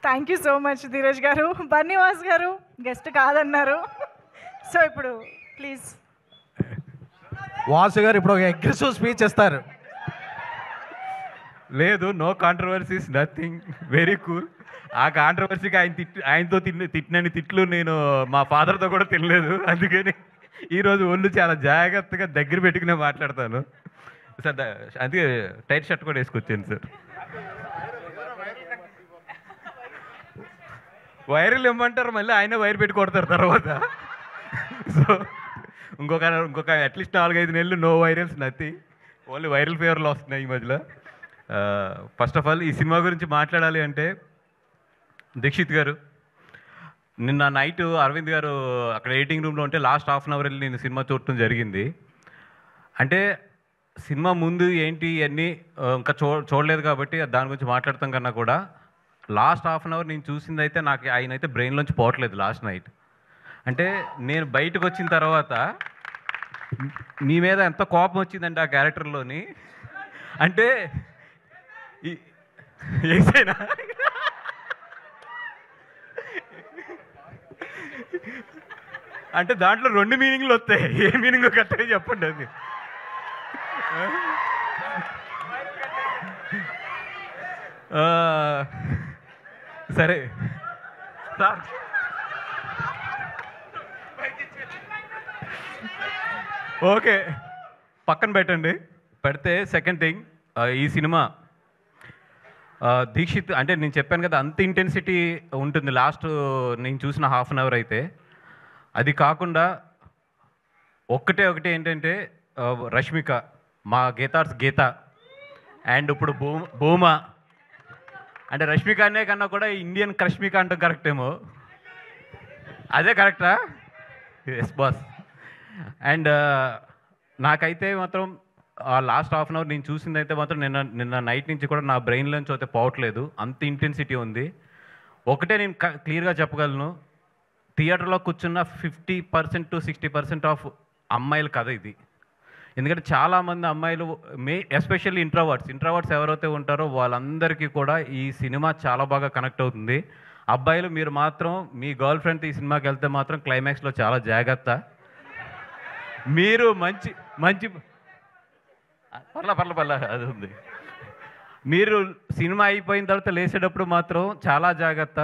Thank you so much Dheeraj గారు. బన్నీవాస్ గారు guest కాదన్నారు. సో ఇప్పుడు ప్లీజ్ వాసు గారు ఇప్పుడు ఒక అగ్రెసివ్ స్పీచ్ ఇస్తారు. లేదు, no controversies, nothing, very cool. ఆ కాంట్రవర్సీకి ఆయనతో తిట్టినని తిట్లు నేను మా ఫాదర్తో కూడా తినలేదు. అందుకని ఈరోజు ఒళ్ళు చాలా జాగ్రత్తగా దగ్గర పెట్టుకునే మాట్లాడతాను సార్. అందుకే టైట్ షర్ట్ కూడా వేసుకొచ్చాను సార్. వైరల్ ఇమ్మంటారు, మళ్ళీ ఆయన వైర్ పెట్టి కొడతారు తర్వాత. సో ఇంకొక అట్లీస్ట్ 4-5 నెలలు no virals, nothing, only viral ఫీవర్లు వస్తున్నాయి ఈ మధ్యలో. ఫస్ట్ ఆఫ్ ఆల్ ఈ సినిమా గురించి మాట్లాడాలి అంటే, దీక్షిత్ గారు నిన్న నైట్ అరవింద్ గారు అక్కడ ఎడిటింగ్ రూమ్లో ఉంటే లాస్ట్ హాఫ్ అన్ అవర్ వెళ్ళి నేను సినిమా చూడటం జరిగింది. అంటే సినిమా ముందు ఏంటి అన్నీ ఇంకా చూడలేదు కాబట్టి దాని గురించి మాట్లాడతాం కన్నా కూడా లాస్ట్ హాఫ్ అన్ అవర్ నేను చూసింది అయితే నాకు ఆయన అయితే బ్రెయిన్లోంచి పోవట్లేదు లాస్ట్ నైట్. అంటే నేను బయటకు వచ్చిన తర్వాత మీ మీద ఎంత కోపం వచ్చిందంటే ఆ క్యారెక్టర్లోని, అంటే ఏసైనా అంటే దాంట్లో 2 మీనింగ్లు వస్తాయి. ఏ మీనింగ్ కరెక్ట్గా చెప్పండి అది. సరే సార్, ఓకే పక్కన పెట్టండి. పెడితే సెకండ్ థింగ్, ఈ సినిమా దీక్షిత్ అంటే నేను చెప్పాను కదా అంత ఇంటెన్సిటీ ఉంటుంది లాస్ట్ నేను చూసిన హాఫ్ అన్ అవర్ అయితే. అది కాకుండా ఒకటి ఏంటంటే రష్మిక, మా గీతార్స్ గీత, అండ్ ఇప్పుడు భూమా, అంటే రష్మిక అనే కన్నా కూడా ఇండియన్ క్రష్మిక అంటాం కరెక్ట్ ఏమో, అదే కరెక్టా? Yes boss. అండ్ నాకైతే మాత్రం లాస్ట్ హాఫ్ అన్ అవర్ నేను చూసింది అయితే మాత్రం నిన్న నైట్ నుంచి కూడా నా బ్రెయిన్లోంచి అయితే పోవట్లేదు, అంత ఇంటెన్సిటీ ఉంది. ఒకటే నేను క్లియర్గా చెప్పగలను, థియేటర్లో కూర్చున్న 50% to 60% ఆఫ్ అమ్మాయిల కథ ఇది. ఎందుకంటే చాలామంది అమ్మాయిలు ఎస్పెషల్లీ ఇంట్రోవర్ట్స్ ఎవరైతే ఉంటారో వాళ్ళందరికీ కూడా ఈ సినిమా చాలా బాగా కనెక్ట్ అవుతుంది. అబ్బాయిలు మీరు మాత్రం మీ గర్ల్ ఫ్రెండ్తో ఈ సినిమాకి వెళ్తే మాత్రం క్లైమాక్స్లో చాలా జాగ్రత్త. మీరు మంచి పర్ల అది ఉంది. మీరు సినిమా అయిపోయిన తర్వాత లేచేటప్పుడు మాత్రం చాలా జాగ్రత్త.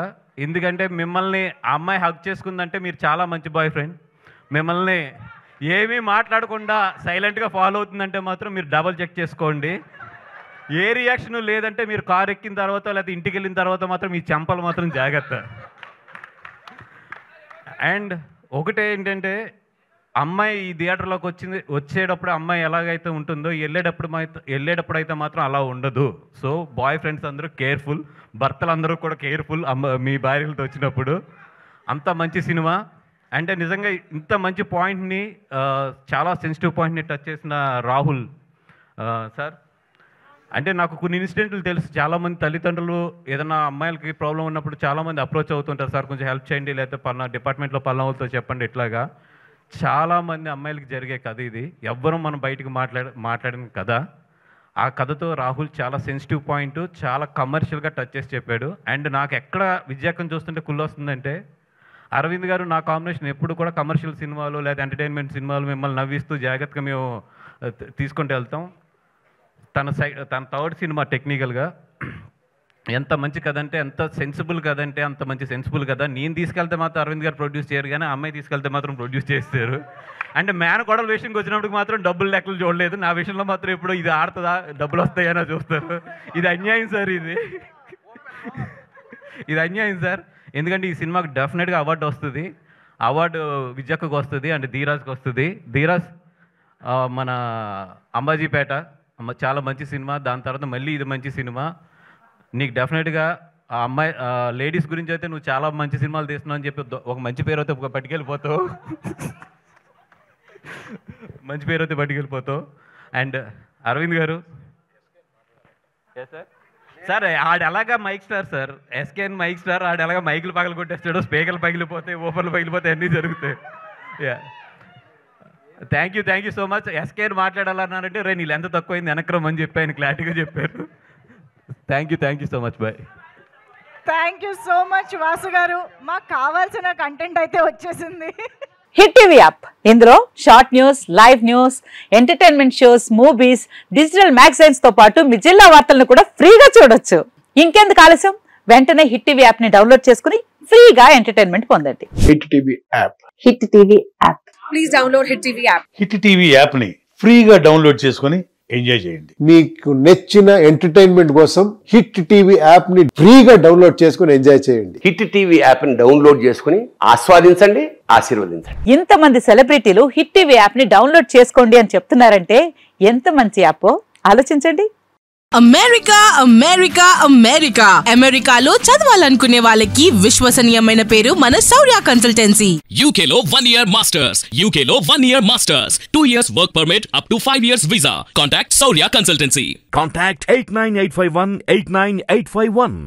ఎందుకంటే మిమ్మల్ని ఆ అమ్మాయి హగ్ చేసుకుందంటే మీరు చాలా మంచి బాయ్ ఫ్రెండ్. మిమ్మల్ని ఏమీ మాట్లాడకుండా సైలెంట్గా ఫాలో అవుతుందంటే మాత్రం మీరు డబల్ చెక్ చేసుకోండి. ఏ రియాక్షన్ లేదంటే మీరు కారు ఎక్కిన తర్వాత లేకపోతే ఇంటికి వెళ్ళిన తర్వాత మాత్రం మీ చెంపలు మాత్రం జాగ్రత్త. అండ్ ఒకటే ఏంటంటే, అమ్మాయి ఈ థియేటర్లోకి వచ్చేటప్పుడు అమ్మాయి ఎలాగైతే ఉంటుందో వెళ్ళేటప్పుడు అయితే మాత్రం అలా ఉండదు. సో బాయ్ ఫ్రెండ్స్ అందరూ కేర్ఫుల్, భర్తలు అందరూ కూడా కేర్ఫుల్ మీ భార్యలతో వచ్చినప్పుడు. అంత మంచి సినిమా. అంటే నిజంగా ఇంత మంచి పాయింట్ని, చాలా సెన్సిటివ్ పాయింట్ని టచ్ చేసిన రాహుల్ సార్, అంటే నాకు కొన్ని ఇన్సిడెంట్లు తెలుసు. చాలామంది తల్లిదండ్రులు ఏదైనా అమ్మాయిలకి ప్రాబ్లం ఉన్నప్పుడు చాలామంది అప్రోచ్ అవుతుంటారు, సార్ కొంచెం హెల్ప్ చేయండి, లేకపోతే పలానా డిపార్ట్మెంట్లో పలానా వాళ్ళతో చెప్పండి. ఇట్లాగా చాలామంది అమ్మాయిలకి జరిగే కథ ఇది. ఎవ్వరూ మనం బయటకు మాట్లాడిన కథ. ఆ కథతో రాహుల్ చాలా సెన్సిటివ్ పాయింట్ చాలా కమర్షియల్గా టచ్ చేసి చెప్పాడు. అండ్ నాకు ఎక్కడ విద్యాకం చూస్తుంటే కుళ్ళు వస్తుందంటే, అరవింద్ గారు నా కాంబినేషన్ ఎప్పుడు కూడా కమర్షియల్ సినిమాలు లేదా ఎంటర్టైన్మెంట్ సినిమాలు మిమ్మల్ని నవ్విస్తూ జాగ్రత్తగా మేము తీసుకుంటూ వెళ్తాం. తన థర్డ్ సినిమా టెక్నికల్గా ఎంత మంచి కథ అంటే, ఎంత సెన్సిబుల్ కథ అంటే అంత మంచి సెన్సిబుల్ కథ. నేను తీసుకెళ్తే మాత్రం అరవింద్ గారు ప్రొడ్యూస్ చేయరు, కానీ అమ్మాయి తీసుకెళ్తే మాత్రం ప్రొడ్యూస్ చేస్తారు. అంటే మేనకోడల విషయంకి వచ్చినప్పుడు మాత్రం డబ్బులు లెక్కలు చూడలేదు. నా విషయంలో మాత్రం ఇప్పుడు ఇది ఆడుతుందా డబ్బులు వస్తాయని చూస్తారు. ఇది అన్యాయం సార్, ఇది అన్యాయం సార్. ఎందుకంటే ఈ సినిమాకి డెఫినెట్గా అవార్డు వస్తుంది. అవార్డు విద్యకు వస్తుంది అండ్ ధీరాజ్కి వస్తుంది. ధీరాజ్ మన అంబాజీపేట చాలా మంచి సినిమా, దాని తర్వాత మళ్ళీ ఇది మంచి సినిమా. నీకు డెఫినెట్గా ఆ అమ్మాయి లేడీస్ గురించి అయితే నువ్వు చాలా మంచి సినిమాలు తీస్తున్నావు అని చెప్పి ఒక మంచి పేరు అయితే పట్టుకెళ్ళిపోతావు, మంచి పేరు అయితే పట్టుకెళ్ళిపోతావు. అండ్ అరవింద్ గారు సార్, ఆడు ఎలాగా mic star sir, SKN mic star, ఆడు ఎలాగా మైకులు పగలు కొట్టేస్తాడు, స్పీకర్లు పగిలిపోతాయి, ఓఫర్లు పగిలిపోతాయి, అన్నీ జరుగుతాయి. Yeah, thank you so much. SKN మాట్లాడాలన్నారంటే రే నీళ్ళు ఎంత తక్కువైంది వెనక్రమని చెప్పి ఆయన క్లారిటీగా చెప్పారు. Thank you so much, bye. Thank you so much Vasu గారు. మాకు కావాల్సిన కంటెంట్ అయితే వచ్చేసింది. హిట్ టీవీ యాప్, ఇందులో short news, live news, entertainment shows, movies, digital magazines తో పాటు మీ జిల్లా వార్తలను కూడా ఫ్రీగా చూడొచ్చు. ఇంకెందుకు ఆలస్యం, వెంటనే హిట్ టీవీ యాప్ ని డౌన్లోడ్ చేసుకుని ఫ్రీగా ఎంటర్టైన్మెంట్ పొందండి. Hit TV app. Hit TV app. Please download hit TV app. Hit TV app ని ఫ్రీగా డౌన్లోడ్ చేసుకుని ఎంజాయ్ చేయండి. మీకు నచ్చిన ఎంటర్టైన్మెంట్ కోసం హిట్ టీవీ యాప్ ని ఫ్రీగా డౌన్లోడ్ చేసుకుని ఎంజాయ్ చేయండి. హిట్ టీవీ యాప్ ని డౌన్లోడ్ చేసుకుని ఆస్వాదించండి, ఆశీర్వదించండి. ఇంతమంది సెలబ్రిటీలు హిట్ టీవీ యాప్ ని డౌన్లోడ్ చేసుకోండి అని చెప్తున్నారంటే ఎంత మంచి యాప్ ఆలోచించండి. అమెరికా అమెరికా అమెరికా అమెరికాలో చదవాలనుకునే వాళ్ళకి విశ్వసనీయమైన పేరు మన శౌర్య కన్సల్టెన్సీ. UK లో 1 year masters, UK లో 1 year masters, 2 years work permit up to 5 years visa. Contact Saurya Consultancy. Contact 89851 89851.